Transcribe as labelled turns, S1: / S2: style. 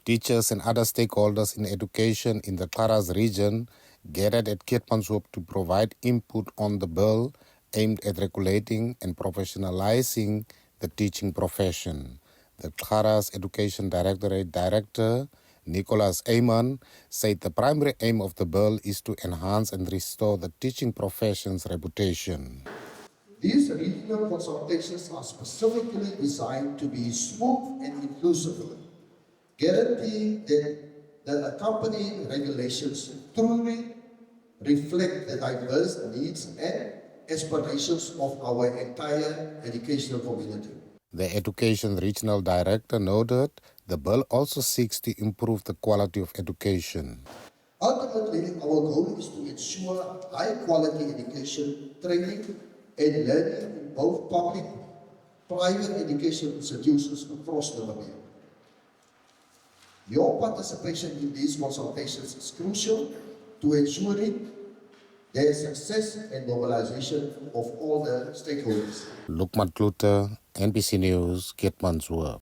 S1: Teachers and other stakeholders in education in the Klaras region gathered at Keetmanshoop to provide input on the bill aimed at regulating and professionalizing the teaching profession. The Klaras Education Directorate Director, Nicholas Eyman, said the primary aim of the bill is to enhance and restore the teaching profession's reputation.
S2: These regional consultations are specifically designed to be smooth and inclusive, guaranteeing that the accompanying regulations truly reflect the diverse needs and aspirations of our entire educational community.
S1: The Education Regional Director noted the bill also seeks to improve the quality of education.
S2: Ultimately, our goal is to ensure high-quality education, training, and learning in both public and private education institutions across Namibia. Your participation in these consultations is crucial to ensuring their success and mobilization of all the stakeholders.
S1: Lukman Klute, NBC News, Keetmanshoop.